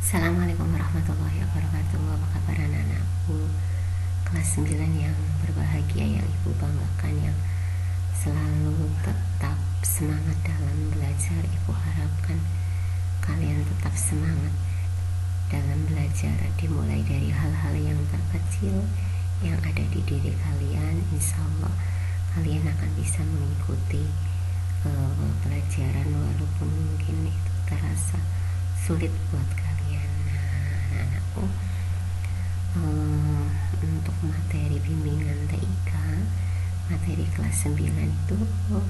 Assalamualaikum warahmatullahi wabarakatuh. Apa kabar anak-anakku kelas 9 yang berbahagia, yang ibu banggakan, yang selalu tetap semangat dalam belajar. Ibu harapkan kalian tetap semangat dalam belajar, dimulai dari hal-hal yang terkecil yang ada di diri kalian. Insya Allah kalian akan bisa mengikuti pelajaran walaupun mungkin itu terasa sulit buat kalian. Nah, anak-anakku, untuk materi bimbingan TIK, materi kelas 9 itu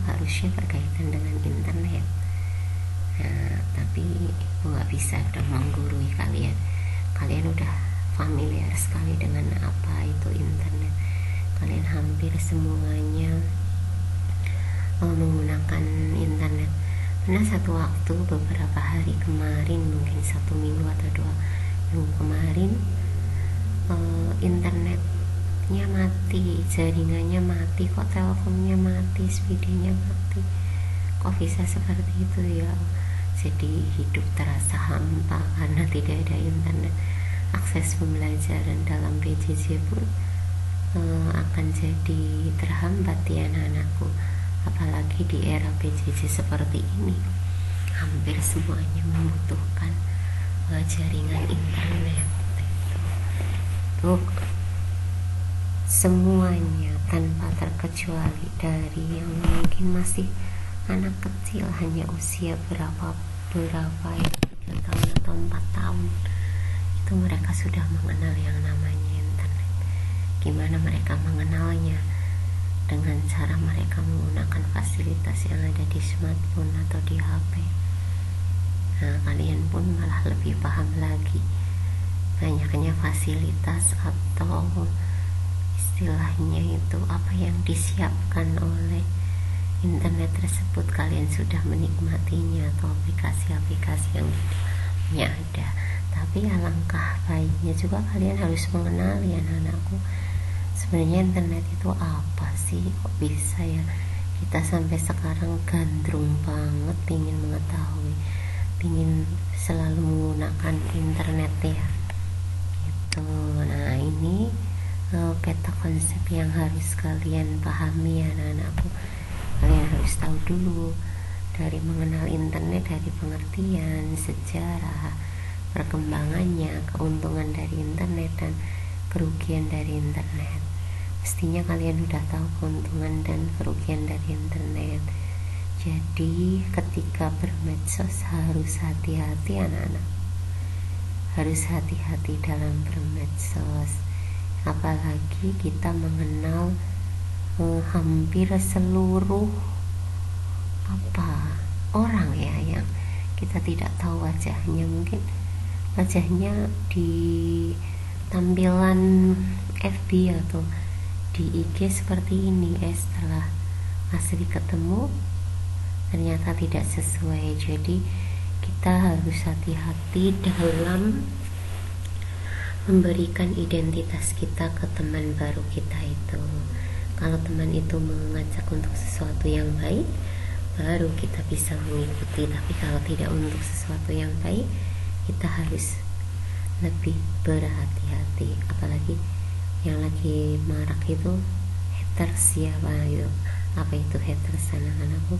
harusnya berkaitan dengan internet. Nah, tapi ibu gak bisa udah menggurui kalian. Kalian udah familiar sekali dengan apa itu internet. Kalian hampir semuanya menggunakan internet. Karena satu waktu beberapa hari kemarin, mungkin 1 minggu atau 2 minggu kemarin, internetnya mati, jaringannya mati, kok teleponnya mati, speednya mati, kok bisa seperti itu ya. Jadi hidup terasa hampa karena tidak ada internet. Akses pembelajaran dalam PJJ pun akan jadi terhambat ya anak-anakku. Apalagi di era PJJ seperti ini, hampir semuanya membutuhkan jaringan internet. Tuh, semuanya tanpa terkecuali, dari yang mungkin masih anak kecil, hanya usia berapa ya, 3 tahun atau 4 tahun, itu mereka sudah mengenal yang namanya internet. Gimana mereka mengenalnya? Dengan cara mereka menggunakan fasilitas yang ada di smartphone atau di HP. Nah, kalian pun malah lebih paham lagi banyaknya fasilitas atau istilahnya itu apa yang disiapkan oleh internet tersebut. Kalian sudah menikmatinya atau aplikasi-aplikasi yang ada. Tapi alangkah baiknya juga kalian harus mengenali anak-anakku, sebenarnya internet itu apa sih? Kok bisa ya kita sampai sekarang gandrung banget pingin mengetahui, pingin selalu menggunakan internet ya gitu. Nah, ini peta konsep yang harus kalian pahami ya anak-anakku. Kalian harus tahu dulu dari mengenal internet, dari pengertian, sejarah, perkembangannya, keuntungan dari internet dan kerugian dari internet. Pastinya kalian udah tahu keuntungan dan kerugian dari internet. Jadi ketika bermedsos harus hati-hati anak-anak, harus hati-hati dalam bermedsos. Apalagi kita mengenal hampir seluruh orang ya, yang kita tidak tahu wajahnya. Mungkin wajahnya di tampilan FB atau di IG seperti ini, setelah asli ketemu ternyata tidak sesuai. Jadi kita harus hati-hati dalam memberikan identitas kita ke teman baru kita itu. Kalau teman itu mengajak untuk sesuatu yang baik, baru kita bisa mengikuti. Tapi kalau tidak untuk sesuatu yang baik, kita harus lebih berhati-hati. Apalagi yang lagi marak itu haters ya, apa itu haters anak-anakku,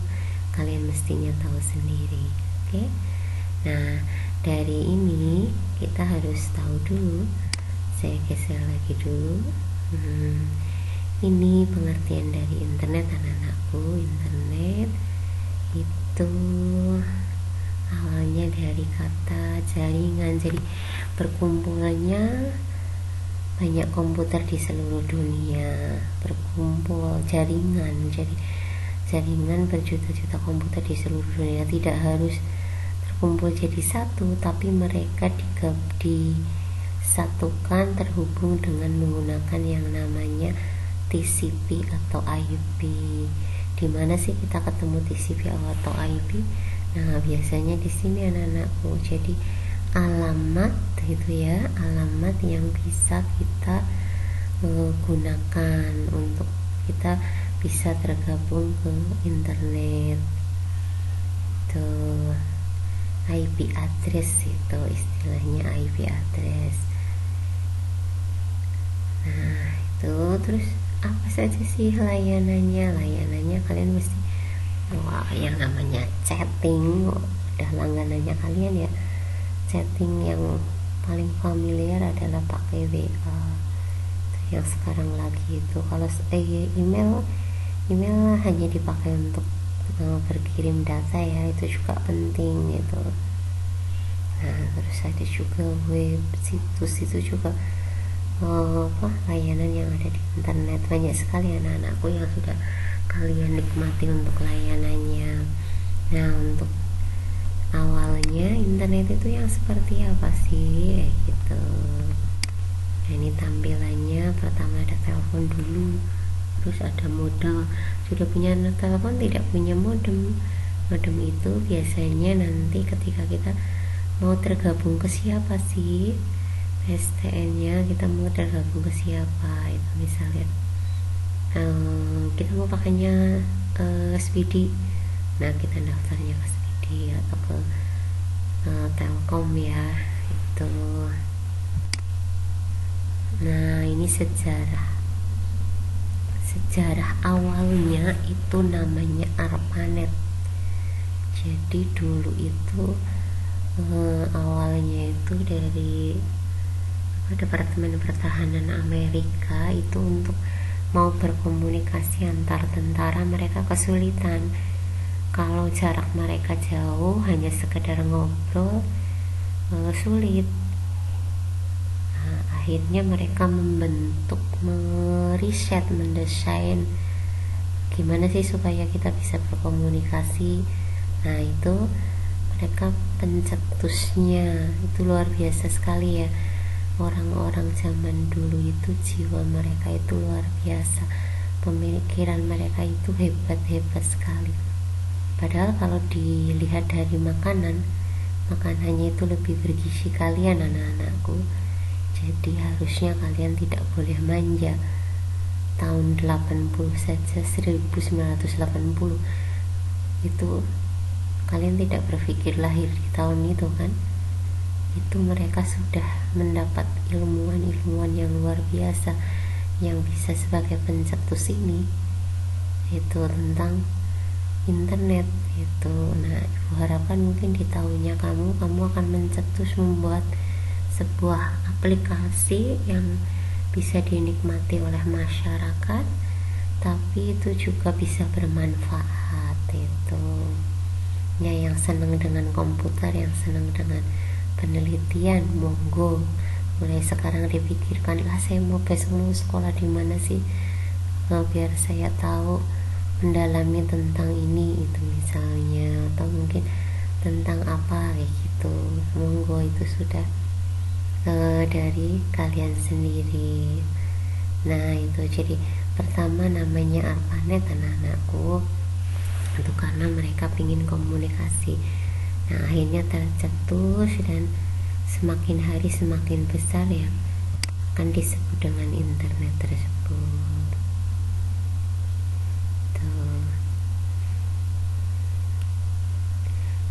kalian mestinya tahu sendiri. Oke? Nah, dari ini kita harus tahu dulu. Saya geser lagi dulu. Ini pengertian dari internet anak-anakku. Internet itu awalnya dari kata jaringan. Jadi perkumpulannya banyak komputer di seluruh dunia berkumpul, jaringan. Jadi jaringan berjuta-juta komputer di seluruh dunia, tidak harus terkumpul jadi satu, tapi mereka disatukan, terhubung dengan menggunakan yang namanya TCP atau IP. Dimana sih kita ketemu TCP atau IP? Nah, biasanya di sini anak-anakku. Jadi alamat itu ya, alamat yang bisa kita gunakan untuk kita bisa tergabung ke internet tuh. IP address, itu istilahnya IP address. Nah itu terus apa saja sih layanannya kalian mesti, wah yang namanya chatting udah langganannya kalian ya. Chatting yang paling familiar adalah pakai WA yang sekarang lagi itu. Kalau email hanya dipakai untuk berkirim data ya, itu juga penting gitu. Nah terus ada juga web, situs itu juga layanan yang ada di internet. Banyak sekali anak-anakku yang sudah kalian nikmati untuk layanannya. Nah untuk awalnya internet itu yang seperti apa sih gitu. Nah ini tampilannya, pertama ada telepon dulu, terus ada modal. Sudah punya telepon tidak punya modem. Modem itu biasanya nanti ketika kita mau tergabung ke siapa sih, PSTN nya kita mau tergabung ke siapa, itu misalnya kita mau pakainya SPD, nah kita daftarnya ke SPD atau ke Telkom ya itu. Nah ini sejarah awalnya itu namanya ARPANET. Jadi dulu itu awalnya itu dari Departemen Pertahanan Amerika itu untuk mau berkomunikasi antar tentara, mereka kesulitan kalau jarak mereka jauh, hanya sekedar ngobrol sulit. Nah, akhirnya mereka meriset, mendesain gimana sih supaya kita bisa berkomunikasi. Nah itu mereka pencetusnya itu luar biasa sekali ya. Orang-orang zaman dulu itu jiwa mereka itu luar biasa, pemikiran mereka itu hebat sekali. Padahal kalau dilihat dari makanannya itu lebih bergizi kalian anak-anakku. Jadi harusnya kalian tidak boleh manja. Tahun 80 saja, 1980 itu kalian tidak berpikir lahir di tahun itu kan. Itu mereka sudah mendapat ilmuwan yang luar biasa yang bisa sebagai pencetus ini, itu tentang internet itu. Nah ibu harapkan mungkin di tahunnya kamu akan mencetus membuat sebuah aplikasi yang bisa dinikmati oleh masyarakat, tapi itu juga bisa bermanfaat itu ya. Yang senang dengan komputer, yang senang dengan penelitian, monggo mulai sekarang dipikirkan, saya mau besok mau sekolah di mana sih, biar saya tahu mendalami tentang ini itu misalnya, atau mungkin tentang apa kayak gitu. Monggo itu sudah dari kalian sendiri. Nah itu jadi pertama namanya ARPANET anak-anakku, itu karena mereka ingin komunikasi. Nah akhirnya tercetus dan semakin hari semakin besar ya, akan disebut dengan internet tersebut. Tuh.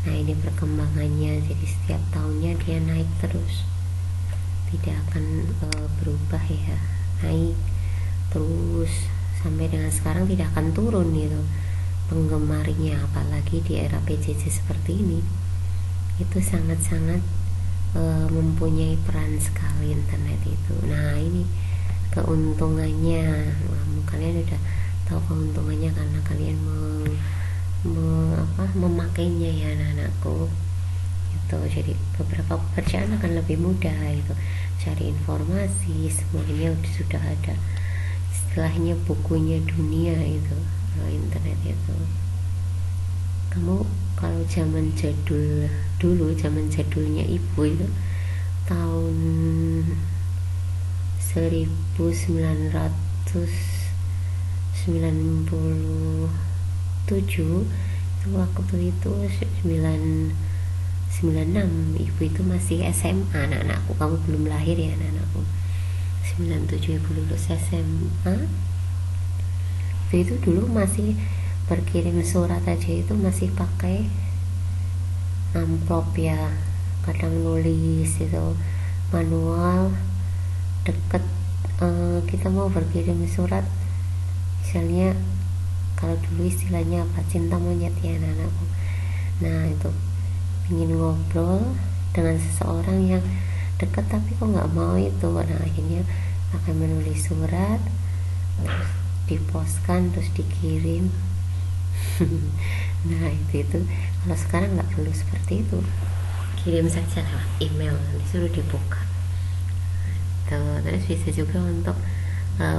Nah ini perkembangannya, jadi setiap tahunnya dia naik terus, tidak akan berubah ya, naik terus sampai dengan sekarang tidak akan turun gitu penggemarnya. Apalagi di era PJJ seperti ini, itu sangat-sangat mempunyai peran sekali internet itu. Nah ini keuntungannya, kalian udah tahu keuntungannya karena kalian memakainya ya anak-anakku itu. Jadi beberapa pekerjaan akan lebih mudah itu, cari informasi semuanya sudah ada, istilahnya bukunya dunia itu internet itu. Kamu kalau zaman jadul dulu, zaman jadulnya ibu itu tahun 1997 itu, waktu itu 96 ibu itu masih SMA anak-anakku, kamu belum lahir ya anak-anakku. 97 ibu lulus SMA. Itu dulu masih berkirim surat aja itu masih pakai amplop ya, kadang nulis itu manual deket. Kita mau berkirim surat misalnya, kalau dulu istilahnya apa, cinta monyet ya anak-anakku. Nah itu ingin ngobrol dengan seseorang yang dekat tapi kok nggak mau itu, nah akhirnya akan menulis surat, terus dipostkan, terus dikirim. Nah itu kalau sekarang nggak perlu seperti itu, kirim saja lewat email, disuruh dibuka tuh. Terus bisa juga untuk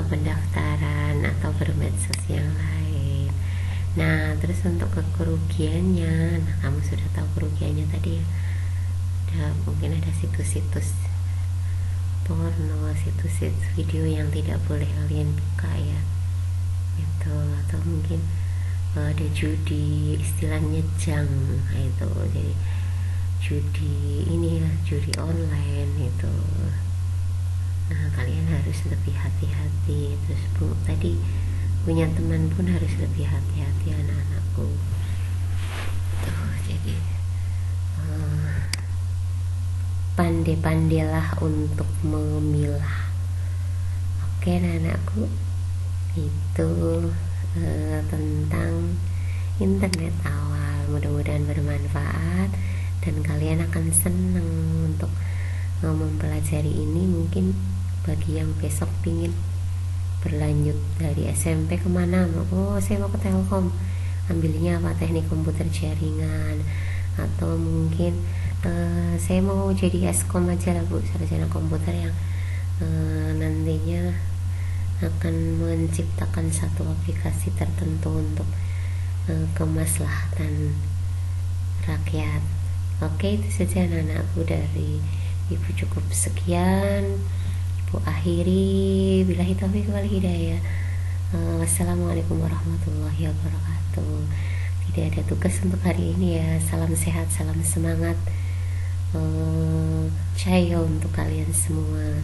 pendaftaran atau bermedsos yang lain. Nah terus untuk kerugiannya, nah kamu sudah tahu kerugiannya tadi ya, mungkin ada situs-situs porno, situs-situs video yang tidak boleh kalian buka ya itu, atau mungkin ada judi, istilahnya jang itu, jadi judi ini ya, judi online itu. Nah kalian harus lebih hati-hati. Terus tadi punya teman pun harus lebih hati-hati anak-anakku tuh. Jadi pandai-pandailah untuk memilah. Oke anak-anakku, itu tentang internet awal. Mudah-mudahan bermanfaat dan kalian akan senang untuk mempelajari ini. Mungkin bagi yang besok pingin berlanjut dari SMP kemana, oh saya mau ke Telkom, ambilnya apa, teknik komputer jaringan, atau mungkin saya mau jadi Eskom aja lah Bu, sarjana komputer yang nantinya akan menciptakan satu aplikasi tertentu untuk kemaslahatan rakyat. Oke, itu saja anak-anakku dari Ibu, cukup sekian Ibu akhiri, billahi taufiq wal hidayah. Wassalamualaikum warahmatullahi wabarakatuh. Tidak ada tugas untuk hari ini ya. Salam sehat, salam semangat, cahaya untuk kalian semua.